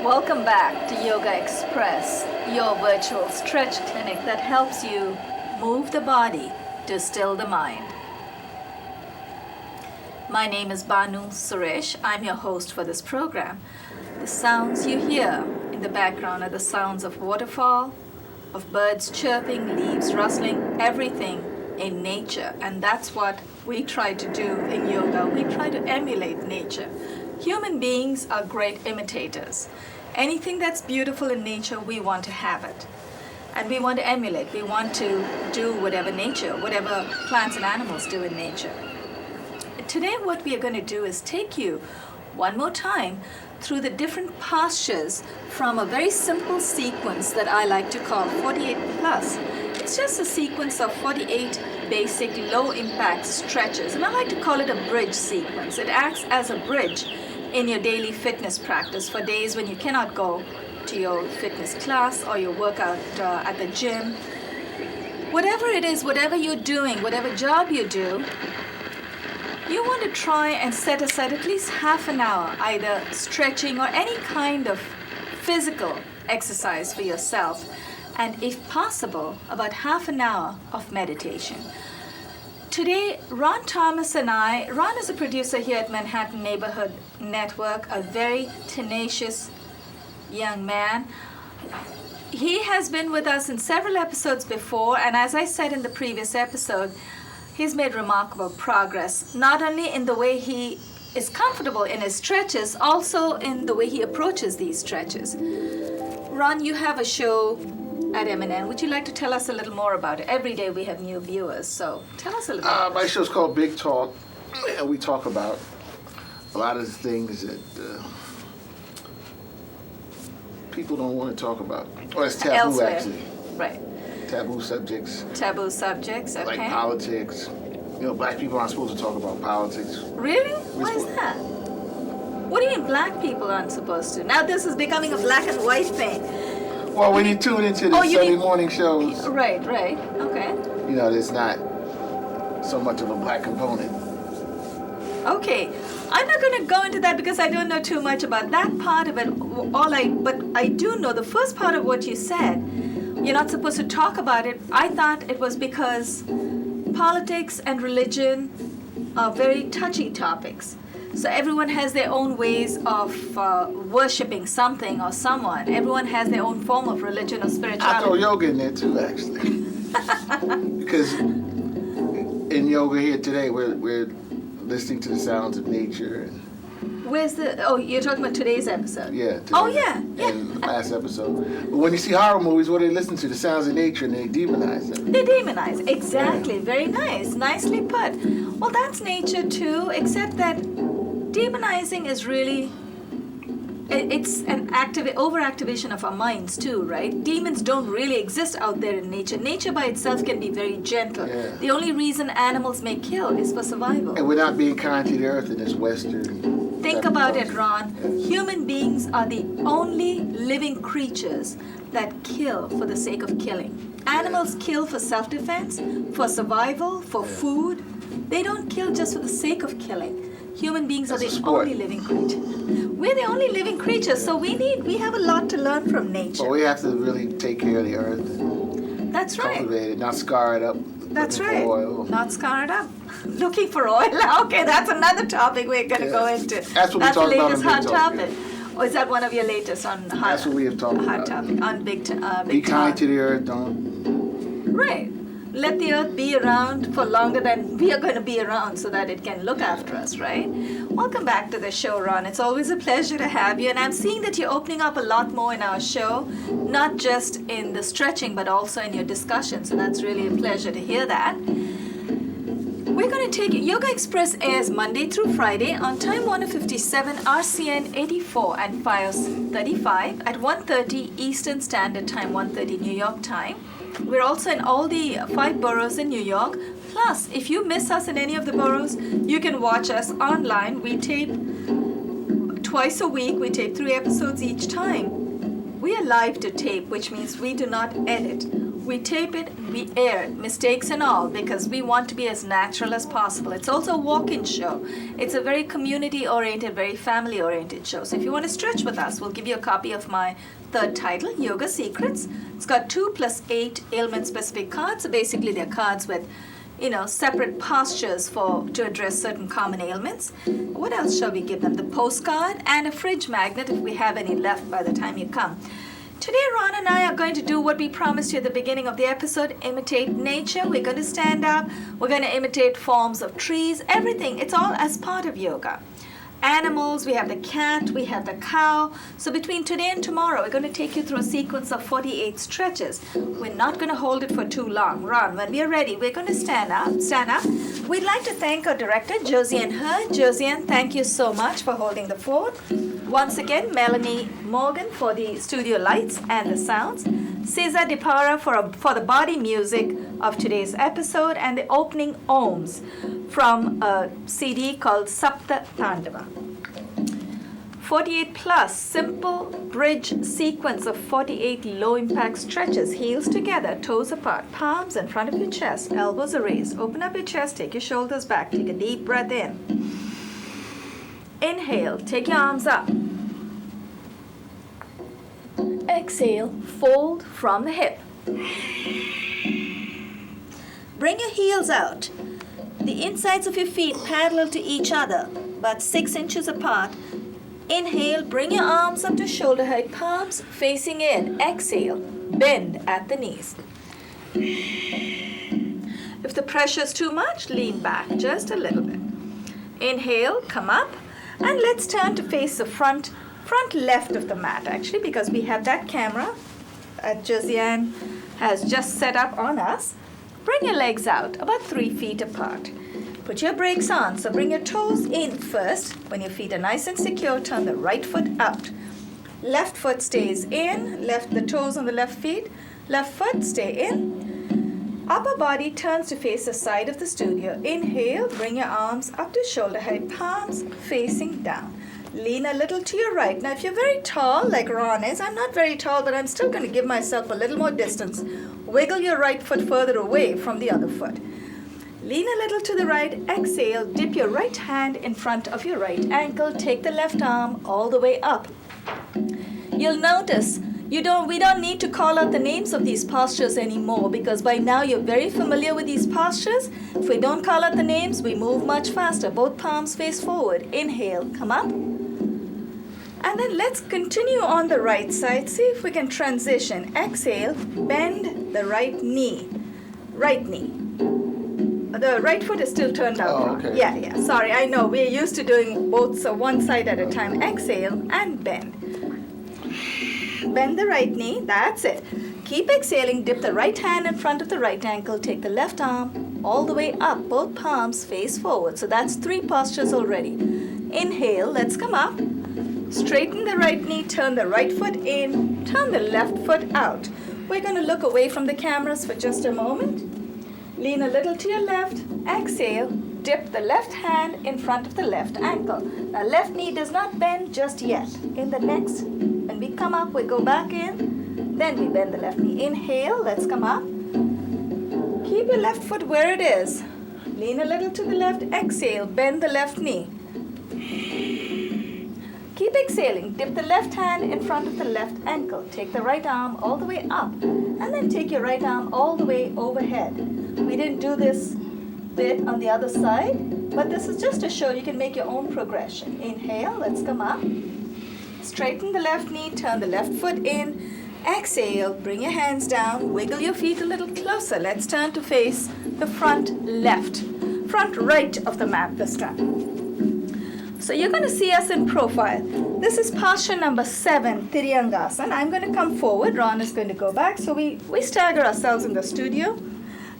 Welcome back to Yogaxpress, your virtual stretch clinic that helps you move the body to still the mind. My name is Banu Suresh. I'm your host for this program. The sounds you hear in the background are the sounds of waterfall, of birds chirping, leaves rustling, everything in nature. And that's what we try to do in yoga. We try to emulate nature. Human beings are great imitators. Anything that's beautiful in nature, we want to have it. And we want to emulate. We want to do whatever plants and animals do in nature. Today, what we are going to do is take you one more time through the different postures from a very simple sequence that I like to call 48 plus. It's just a sequence of 48 basic low impact stretches, and I like to call it a bridge sequence. It acts as a bridge in your daily fitness practice for days when you cannot go to your fitness class or your workout at the gym. Whatever it is, whatever you're doing, whatever job you do, you want to try and set aside at least half an hour, either stretching or any kind of physical exercise for yourself, and if possible, about half an hour of meditation. Today, Ron Thomas and Ron is a producer here at Manhattan Neighborhood Network, a very tenacious young man. He has been with us in several episodes before, and as I said in the previous episode, he's made remarkable progress, not only in the way he is comfortable in his stretches, also in the way he approaches these stretches. Ron, you have a show at MNN. Would you like to tell us a little more about it? Every day we have new viewers, so tell us a little bit. My show's called Big Talk, and we talk about a lot of the things that people don't want to talk about. Or it's taboo, elsewhere. Actually. Right. Taboo subjects. Taboo subjects, okay. Like politics. You know, black people aren't supposed to talk about politics. Really? Why is that? What do you mean black people aren't supposed to? Now this is becoming a black and white thing. Well, when you tune into the Sunday morning shows, right, okay. You know, there's not so much of a black component. Okay, I'm not going to go into that because I don't know too much about that part of it. But I do know the first part of what you said. You're not supposed to talk about it. I thought it was because politics and religion are very touchy topics. So everyone has their own ways of worshipping something or someone. Everyone has their own form of religion or spirituality. I throw yoga in there too, actually. Because in yoga here today, we're listening to the sounds of nature. Where's the? Oh, you're talking about today's episode. Yeah. Today, yeah. And last episode. But when you see horror movies, what do they listen to? The sounds of nature, and they demonize them. They demonize, exactly. Yeah. Very nice. Nicely put. Well, that's nature too, except that demonizing is really, it's an overactivation of our minds too, right? Demons don't really exist out there in nature. Nature by itself can be very gentle. Yeah. The only reason animals may kill is for survival. And we're not being kind to the earth in this Western. Think about it, Ron. Human beings are the only living creatures that kill for the sake of killing. Animals kill for self-defense, for survival, for food. They don't kill just for the sake of killing. Human beings are the only living creatures. We're the only living creatures, so we have a lot to learn from nature. Well, we have to really take care of the earth. That's right. Cultivate it, not scar it up That's Looking right. for oil. Not scarred up. Looking for oil. Okay, that's another topic we're going to go into. That's what we talk the about latest on hot Big Talk, topic. Or is that one of your latest on hot? That's what we have talked hot about. topic on Big Be kind Talk. to the earth. Don't. Right. Let the earth be around for longer than we are going to be around so that it can look after us, right? Welcome back to the show, Ron. It's always a pleasure to have you. And I'm seeing that you're opening up a lot more in our show, not just in the stretching, but also in your discussion. So that's really a pleasure to hear that. We're going to take Yoga Express airs Monday through Friday on time Warner 57, RCN 84 and FiOS 35 at 1:30 Eastern Standard Time, 1:30 New York time. We're also in all the 5 boroughs in New York. Plus, if you miss us in any of the boroughs, you can watch us online. We tape twice a week. We tape 3 episodes each time. We are live to tape, which means we do not edit. We tape it, we air it, mistakes and all, because we want to be as natural as possible. It's also a walk-in show. It's a very community-oriented, very family-oriented show. So if you want to stretch with us, we'll give you a copy of my third title, Yoga Secrets. It's got 2 + 8 ailment-specific cards. So basically, they're cards with, separate postures to address certain common ailments. What else shall we give them? The postcard and a fridge magnet if we have any left by the time you come. Today, Ron and I are going to do what we promised you at the beginning of the episode, imitate nature. We're going to stand up. We're going to imitate forms of trees, everything. It's all as part of yoga. Animals, we have the cat, we have the cow. So between today and tomorrow, we're going to take you through a sequence of 48 stretches. We're not going to hold it for too long. Ron, when we are ready, we're going to stand up. We'd like to thank our director, Josiane Hurd. Josiane, thank you so much for holding the fort. Once again, Melanie Morgan for the studio lights and the sounds. Cesar DePara for the body music of today's episode and the opening ohms from a CD called Sapta Tandava. 48 plus, simple bridge sequence of 48 low impact stretches, heels together, toes apart, palms in front of your chest, elbows are raised. Open up your chest, take your shoulders back, take a deep breath in. Inhale, take your arms up. Exhale, fold from the hip. Bring your heels out. The insides of your feet parallel to each other, about 6 inches apart. Inhale, bring your arms up to shoulder height, palms facing in. Exhale, bend at the knees. If the pressure is too much, lean back just a little bit. Inhale, come up, and let's turn to face the front left of the mat, actually, because we have that camera that Josiane has just set up on us. Bring your legs out about 3 feet apart. Put your brakes on, so bring your toes in first. When your feet are nice and secure, turn the right foot out. Left foot stays in, the toes on the left feet. Left foot, stay in. Upper body turns to face the side of the studio. Inhale, bring your arms up to shoulder height, palms facing down. Lean a little to your right. Now, if you're very tall, like Ron is, I'm not very tall, but I'm still going to give myself a little more distance. Wiggle your right foot further away from the other foot. Lean a little to the right. Exhale, dip your right hand in front of your right ankle. Take the left arm all the way up. You'll notice we don't need to call out the names of these postures anymore, because by now you're very familiar with these postures. If we don't call out the names, we move much faster. Both palms face forward. Inhale, come up. And then let's continue on the right side. See if we can transition. Exhale, bend the right knee. Right knee. The right foot is still turned out. Oh, okay. Yeah. Sorry, I know. We're used to doing both, so one side at a time. Exhale and bend. Bend the right knee. That's it. Keep exhaling. Dip the right hand in front of the right ankle. Take the left arm all the way up. Both palms face forward. So that's 3 postures already. Inhale. Let's come up. Straighten the right knee. Turn the right foot in. Turn the left foot out. We're going to look away from the cameras for just a moment. Lean a little to your left. Exhale. Dip the left hand in front of the left ankle. Now, left knee does not bend just yet. In the next, when we come up, we go back in. Then we bend the left knee. Inhale. Let's come up. Keep your left foot where it is. Lean a little to the left. Exhale. Bend the left knee. Keep exhaling, dip the left hand in front of the left ankle. Take the right arm all the way up, and then take your right arm all the way overhead. We didn't do this bit on the other side, but this is just to show you can make your own progression. Inhale, let's come up. Straighten the left knee, turn the left foot in. Exhale, bring your hands down, wiggle your feet a little closer. Let's turn to face the front right of the mat this time. So you're going to see us in profile. This is posture number 7, Tiryangasana. I'm going to come forward, Ron is going to go back. So we stagger ourselves in the studio.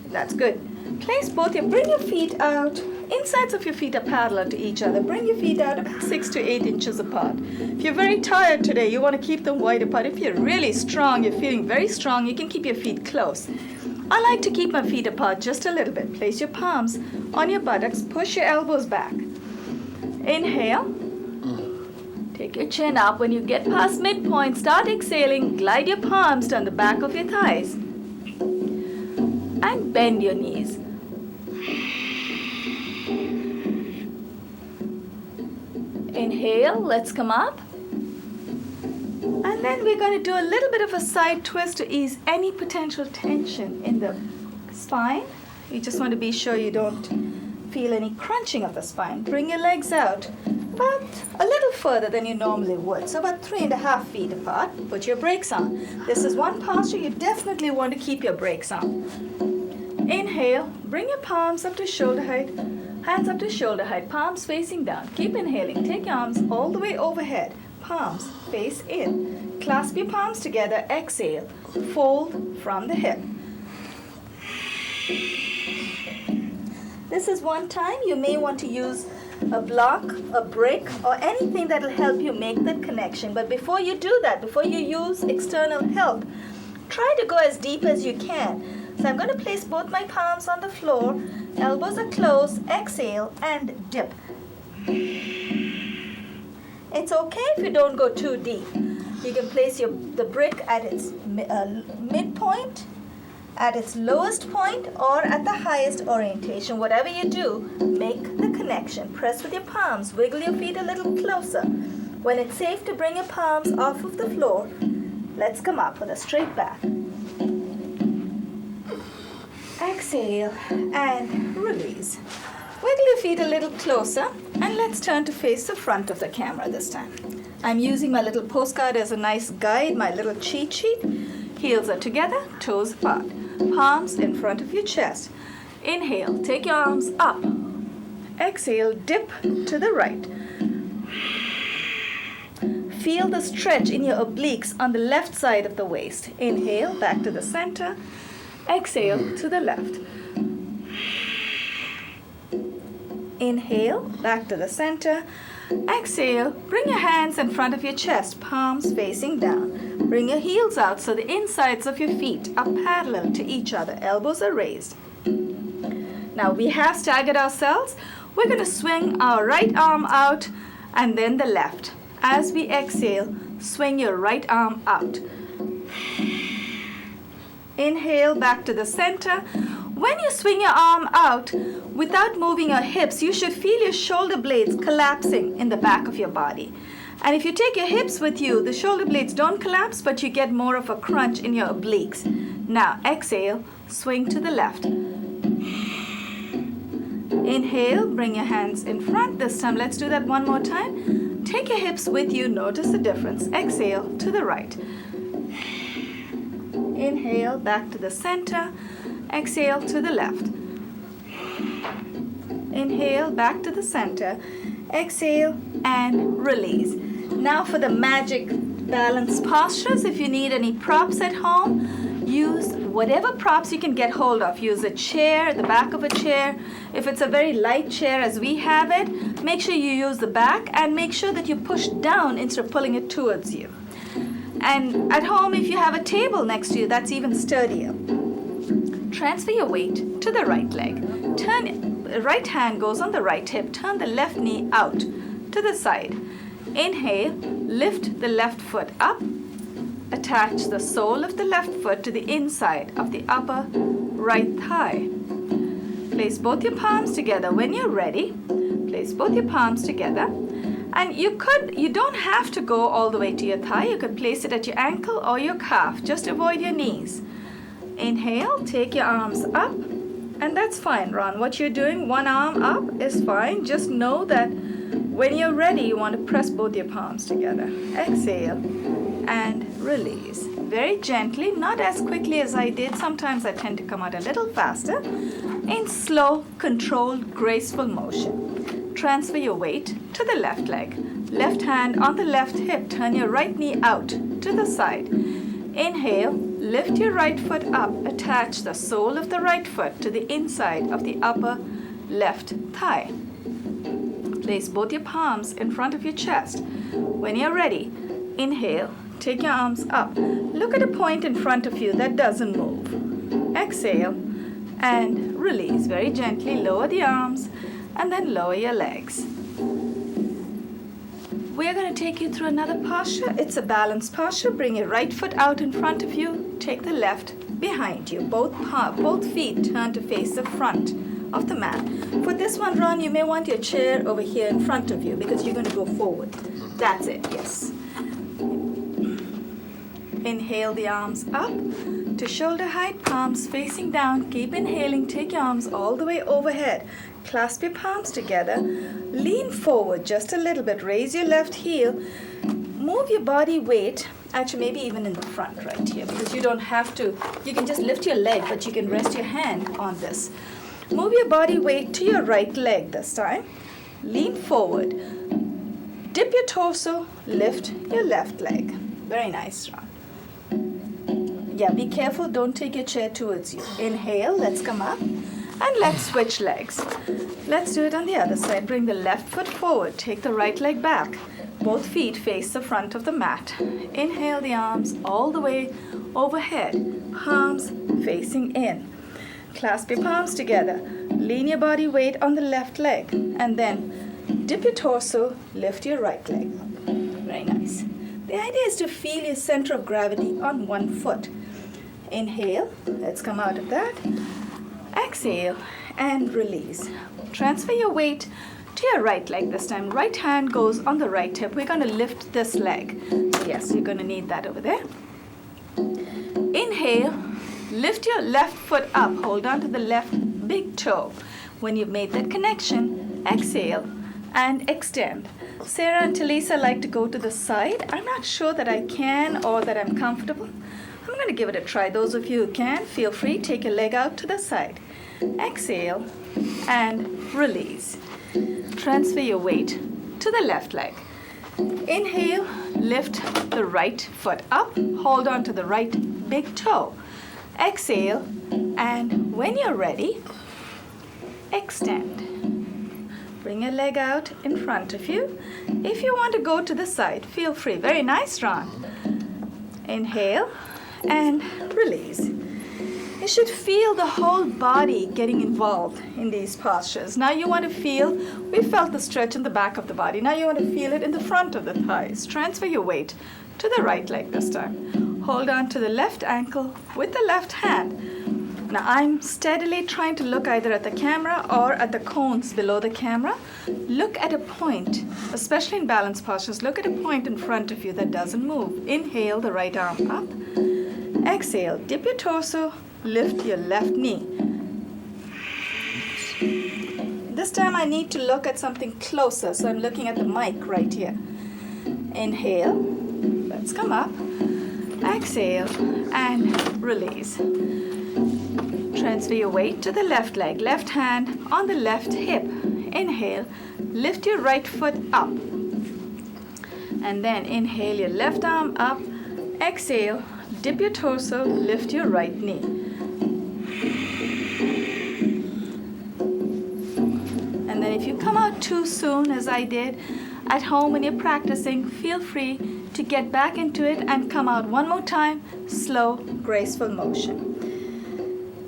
That's good. Bring your feet out. Insides of your feet are parallel to each other. Bring your feet out about 6 to 8 inches apart. If you're very tired today, you want to keep them wide apart. If you're really strong, you're feeling very strong, you can keep your feet close. I like to keep my feet apart just a little bit. Place your palms on your buttocks. Push your elbows back. Inhale. Take your chin up. When you get past midpoint, start exhaling. Glide your palms down the back of your thighs. And bend your knees. Inhale, let's come up. And then we're going to do a little bit of a side twist to ease any potential tension in the spine. You just want to be sure you don't feel any crunching of the spine. Bring your legs out about a little further than you normally would. So about 3.5 feet apart. Put your brakes on. This is one posture you definitely want to keep your brakes on. Inhale, bring your palms up to shoulder height. Hands up to shoulder height, palms facing down. Keep inhaling. Take your arms all the way overhead. Palms face in. Clasp your palms together. Exhale. Fold from the hip. This is one time you may want to use a block, a brick, or anything that will help you make that connection. But before you do that, before you use external help, try to go as deep as you can. So I'm going to place both my palms on the floor. Elbows are closed. Exhale and dip. It's okay if you don't go too deep. You can place the brick at its midpoint, at its lowest point, or at the highest orientation. Whatever you do, make the connection. Press with your palms. Wiggle your feet a little closer. When it's safe to bring your palms off of the floor, let's come up with a straight back. Exhale and release. Wiggle your feet a little closer, and let's turn to face the front of the camera this time. I'm using my little postcard as a nice guide, my little cheat sheet. Heels are together, toes apart. Palms in front of your chest. Inhale, take your arms up. Exhale, dip to the right. Feel the stretch in your obliques on the left side of the waist. Inhale, back to the center. Exhale to the left. Inhale, back to the center. Exhale, bring your hands in front of your chest, palms facing down. Bring your heels out so the insides of your feet are parallel to each other. Elbows are raised. Now we have staggered ourselves. We're going to swing our right arm out and then the left. As we exhale, swing your right arm out. Inhale, back to the center. When you swing your arm out, without moving your hips, you should feel your shoulder blades collapsing in the back of your body. And if you take your hips with you, the shoulder blades don't collapse, but you get more of a crunch in your obliques. Now, exhale, swing to the left. Inhale, bring your hands in front. This time, let's do that one more time. Take your hips with you, notice the difference. Exhale to the right. Inhale, back to the center. Exhale to the left. Inhale, back to the center. Exhale and release. Now for the magic balance postures. If you need any props at home, use whatever props you can get hold of. Use a chair, the back of a chair. If it's a very light chair as we have it, make sure you use the back and make sure that you push down instead of pulling it towards you. And at home, if you have a table next to you, that's even sturdier. Transfer your weight to the right leg. The right hand goes on the right hip. Turn the left knee out to the side. Inhale, lift the left foot up. Attach the sole of the left foot to the inside of the upper right thigh. Place both your palms together. When you're ready, place both your palms together And you don't have to go all the way to your thigh. You could place it at your ankle or your calf. Just avoid your knees. Inhale, take your arms up. And that's fine, Ron. What you're doing, one arm up is fine. Just know that when you're ready, you want to press both your palms together. Exhale and release. Very gently, not as quickly as I did. Sometimes I tend to come out a little faster. In slow, controlled, graceful motion. Transfer your weight to the left leg. Left hand on the left hip. Turn your right knee out to the side. Inhale, lift your right foot up. Attach the sole of the right foot to the inside of the upper left thigh. Place both your palms in front of your chest. When you're ready, inhale, take your arms up. Look at a point in front of you that doesn't move. Exhale and release. Very gently lower the arms and then lower your legs. We're going to take you through another posture. It's a balanced posture. Bring your right foot out in front of you. Take the left behind you. Both feet turn to face the front of the mat. For this one, Ron, you may want your chair over here in front of you because you're going to go forward. That's it, yes. Inhale the arms up to shoulder height, palms facing down. Keep inhaling. Take your arms all the way overhead. Clasp your palms together. Lean forward just a little bit. Raise your left heel. Move your body weight, actually maybe even in the front right here, because you don't have to. You can just lift your leg, but you can rest your hand on this. Move your body weight to your right leg this time. Lean forward. Dip your torso. Lift your left leg. Very nice, Ron. Yeah, be careful. Don't take your chair towards you. Inhale. Let's come up. And let's switch legs. Let's do it on the other side. Bring the left foot forward. Take the right leg back. Both feet face the front of the mat. Inhale the arms all the way overhead. Palms facing in. Clasp your palms together. Lean your body weight on the left leg. And then dip your torso. Lift your right leg. Very nice. The idea is to feel your center of gravity on one foot. Inhale. Let's come out of that. Exhale and release. Transfer your weight to your right leg this time. Right hand goes on the right hip. We're going to lift this leg. So yes, you're going to need that over there. Inhale. Lift your left foot up. Hold on to the left big toe. When you've made that connection, exhale and extend. Sarah and Talisa like to go to the side. I'm not sure that I can or that I'm comfortable. I'm going to give it a try. Those of you who can, feel free. Take your leg out to the side. Exhale and release. Transfer your weight to the left leg. Inhale, lift the right foot up. Hold on to the right big toe. Exhale, and when you're ready, extend. Bring your leg out in front of you. If you want to go to the side, feel free. Very nice, Ron. Inhale and release. You should feel the whole body getting involved in these postures. Now you want to feel, we felt the stretch in the back of the body. Now you want to feel it in the front of the thighs. Transfer your weight to the right leg this time. Hold on to the left ankle with the left hand. Now I'm steadily trying to look either at the camera or at the cones below the camera. Look at a point, especially in balance postures, look at a point in front of you that doesn't move. Inhale the right arm up. Exhale, dip your torso, lift your left knee. This time I need to look at something closer, so I'm looking at the mic right here. Inhale, let's come up. Exhale and release. Transfer your weight to the left leg, left hand on the left hip. Inhale, lift your right foot up. And then inhale your left arm up. Exhale, dip your torso, lift your right knee. And then if you come out too soon, as I did, at home when you're practicing, feel free to get back into it and come out one more time, slow, graceful motion.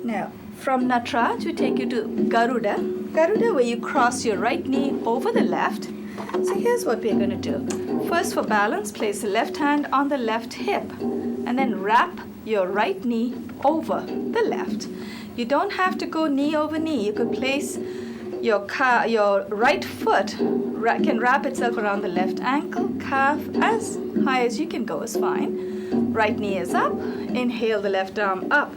Now, from Natraj, we take you to Garuda. Garuda, where you cross your right knee over the left. So here's what we're going to do. First, for balance, place the left hand on the left hip and then wrap your right knee over the left. You don't have to go knee over knee. You could place Your right foot can wrap itself around the left ankle, calf, as high as you can go is fine. Right knee is up. Inhale the left arm up.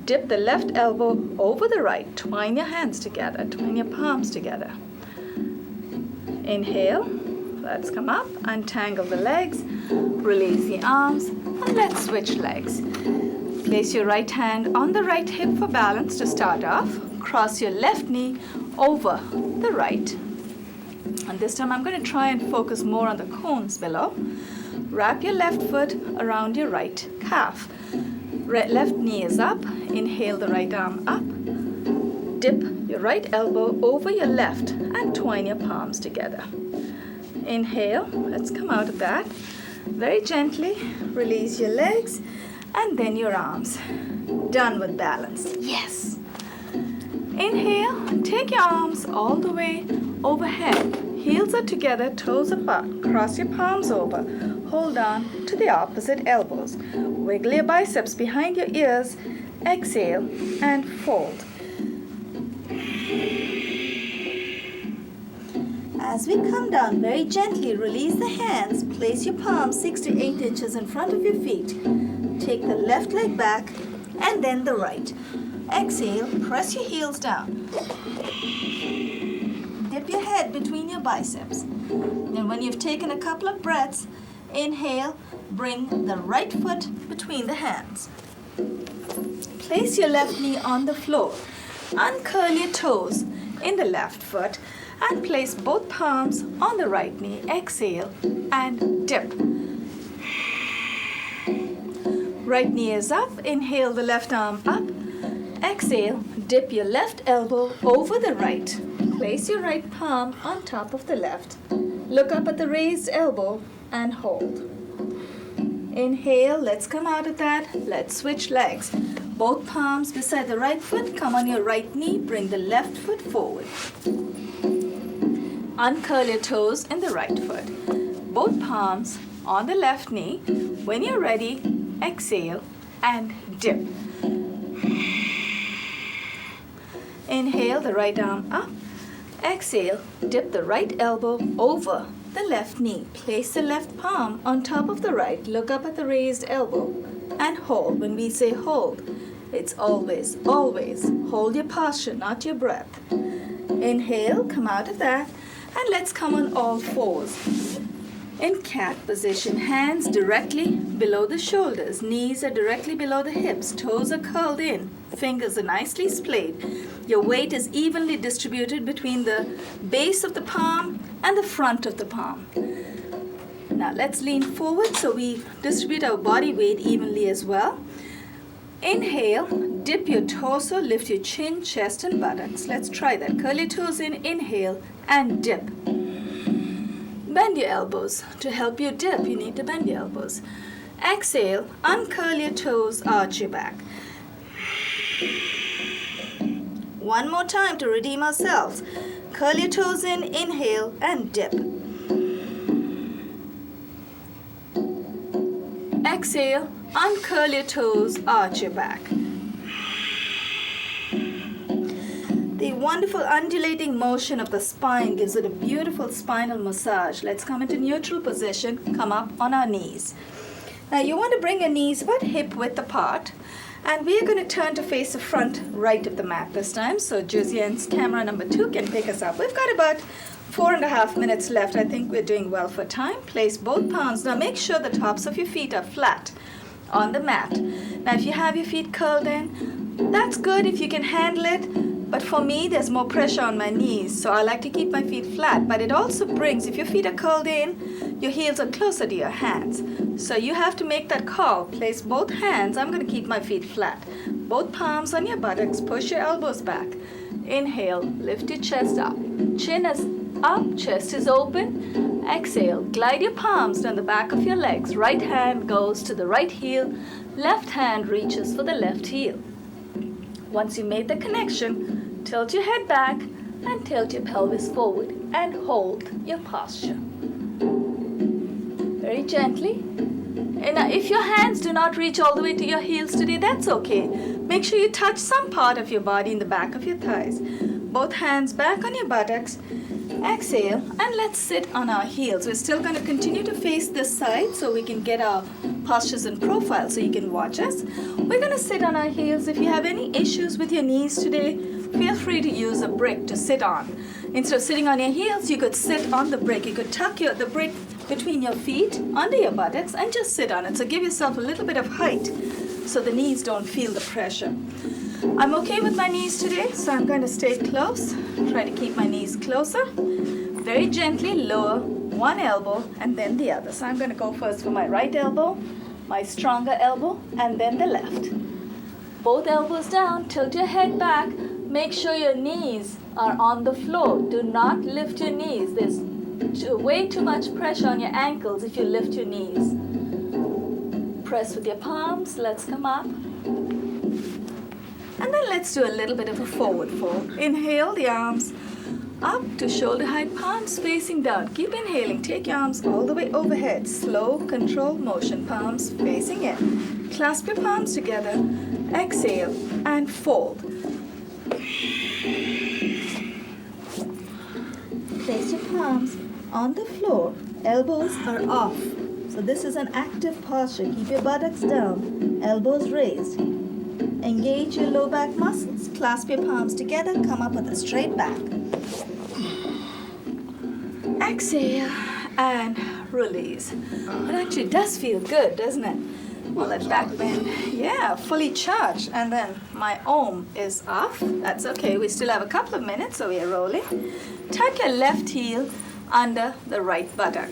Dip the left elbow over the right. Twine your hands together. Twine your palms together. Inhale. Let's come up. Untangle the legs. Release the arms. And let's switch legs. Place your right hand on the right hip for balance to start off. Cross your left knee over the right. And this time I'm going to try and focus more on the cones below. Wrap your left foot around your right calf. Left knee is up. Inhale the right arm up. Dip your right elbow over your left and twine your palms together. Inhale. Let's come out of that. Very gently release your legs and then your arms. Done with balance. Yes. Inhale. Take your arms all the way overhead. Heels are together, toes apart. Cross your palms over. Hold on to the opposite elbows. Wiggle your biceps behind your ears. Exhale and fold. As we come down, very gently release the hands. Place your palms 6 to 8 inches in front of your feet. Take the left leg back and then the right. Exhale, press your heels down. Dip your head between your biceps. And when you've taken a couple of breaths, inhale, bring the right foot between the hands. Place your left knee on the floor. Uncurl your toes in the left foot and place both palms on the right knee. Exhale and dip. Right knee is up. Inhale the left arm up. Exhale, dip your left elbow over the right. Place your right palm on top of the left. Look up at the raised elbow and hold. Inhale, let's come out of that. Let's switch legs. Both palms beside the right foot. Come on your right knee. Bring the left foot forward. Uncurl your toes in the right foot. Both palms on the left knee. When you're ready, exhale and dip. Inhale the right arm up. Exhale, dip the right elbow over the left knee. Place the left palm on top of the right. Look up at the raised elbow and hold. When we say hold, it's always, always hold your posture, not your breath. Inhale, come out of that, and let's come on all fours. In cat position, hands directly below the shoulders, knees are directly below the hips, toes are curled in, fingers are nicely splayed. Your weight is evenly distributed between the base of the palm and the front of the palm. Now let's lean forward so we distribute our body weight evenly as well. Inhale, dip your torso, lift your chin, chest and buttocks. Let's try that. Curl your toes in, inhale and dip. Bend your elbows. To help you dip, you need to bend your elbows. Exhale, uncurl your toes, arch your back. One more time to redeem ourselves. Curl your toes in, inhale and dip. Exhale, uncurl your toes, arch your back. The wonderful undulating motion of the spine gives it a beautiful spinal massage. Let's come into neutral position, come up on our knees. Now you want to bring your knees about hip width apart, and we are going to turn to face the front right of the mat this time. So Juzian's camera number 2 can pick us up. We've got about 4.5 minutes left. I think we're doing well for time. Place both palms. Now make sure the tops of your feet are flat on the mat. Now if you have your feet curled in, that's good if you can handle it. But for me, there's more pressure on my knees, so I like to keep my feet flat. But it also brings, if your feet are curled in, your heels are closer to your hands. So you have to make that call. Place both hands. I'm going to keep my feet flat. Both palms on your buttocks. Push your elbows back. Inhale, lift your chest up. Chin is up, chest is open. Exhale, glide your palms down the back of your legs. Right hand goes to the right heel. Left hand reaches for the left heel. Once you made the connection, tilt your head back and tilt your pelvis forward and hold your posture. Very gently. And if your hands do not reach all the way to your heels today, that's okay. Make sure you touch some part of your body in the back of your thighs. both hands back on your buttocks. Exhale, and let's sit on our heels. We're still going to continue to face this side so we can get our postures in profile so you can watch us. We're going to sit on our heels. If you have any issues with your knees today, feel free to use a brick to sit on. Instead of sitting on your heels, you could sit on the brick. You could tuck the brick between your feet under your buttocks and just sit on it. So give yourself a little bit of height so the knees don't feel the pressure. I'm okay with my knees today, so I'm going to stay close. Try to keep my knees closer. Very gently lower one elbow and then the other. So I'm going to go first for my right elbow, my stronger elbow, and then the left. Both elbows down, tilt your head back. Make sure your knees are on the floor. Do not lift your knees. There's way too much pressure on your ankles if you lift your knees. Press with your palms. Let's come up. And then let's do a little bit of a forward fold. Inhale, the arms up to shoulder height, palms facing down. Keep inhaling. Take your arms all the way overhead. Slow, controlled motion, palms facing in. Clasp your palms together. Exhale and fold. Place your palms on the floor. Elbows are off. So this is an active posture. Keep your buttocks down. Elbows raised. Engage your low back muscles. Clasp your palms together. Come up with a straight back. Exhale and release. It actually does feel good, doesn't it? Well, that back bend, yeah, fully charged. And then my Om is off. That's okay. We still have a couple of minutes, so we are rolling. Tuck your left heel under the right buttock.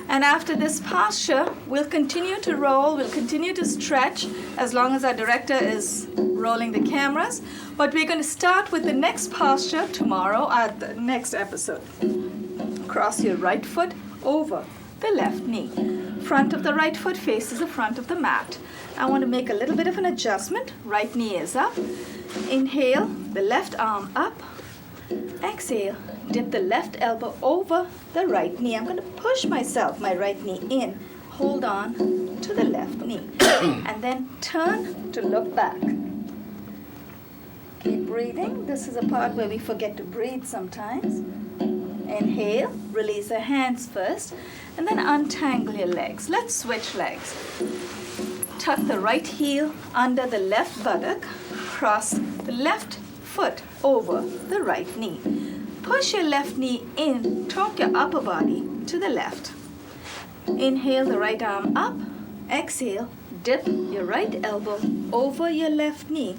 And after this posture, we'll continue to roll, we'll continue to stretch as long as our director is rolling the cameras. But we're going to start with the next posture tomorrow at the next episode. Cross your right foot over the left knee. Front of the right foot faces the front of the mat. I want to make a little bit of an adjustment. Right knee is up. Inhale, the left arm up. Exhale, dip the left elbow over the right knee. I'm going to push myself, my right knee in. Hold on to the left knee. And then turn to look back. Keep breathing. This is a part where we forget to breathe sometimes. Inhale, release the hands first, and then untangle your legs. Let's switch legs. Tuck the right heel under the left buttock. Cross the left foot over the right knee. Push your left knee in, torque your upper body to the left. Inhale the right arm up. Exhale, dip your right elbow over your left knee.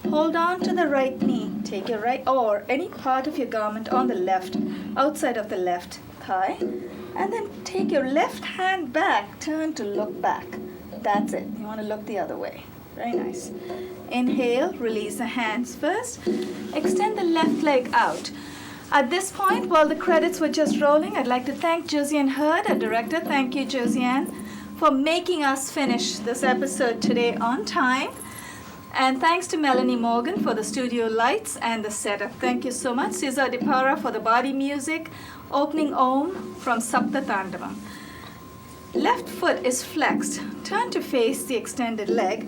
Hold on to the right knee. Take your right or any part of your garment on the left, outside of the left thigh. And then take your left hand back, turn to look back. That's it. You want to look the other way. Very nice. Inhale, release the hands first. Extend the left leg out. At this point, while the credits were just rolling, I'd like to thank Josiane Hurd, our director. Thank you, Josiane, for making us finish this episode today on time. And thanks to Melanie Morgan for the studio lights and the setup. Thank you so much. Cesar Dipara for the body music. Opening Om from Sapta Tandavam. Left foot is flexed. Turn to face the extended leg.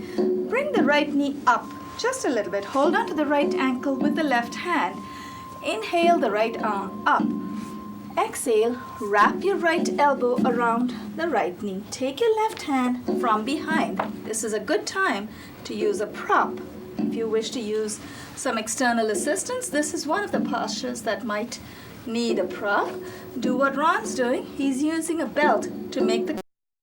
Bring the right knee up just a little bit. Hold on to the right ankle with the left hand. Inhale the right arm up. Exhale, wrap your right elbow around the right knee. Take your left hand from behind. This is a good time to use a prop. If you wish to use some external assistance, this is one of the postures that might need a prop. Do what Ron's doing. He's using a belt to make the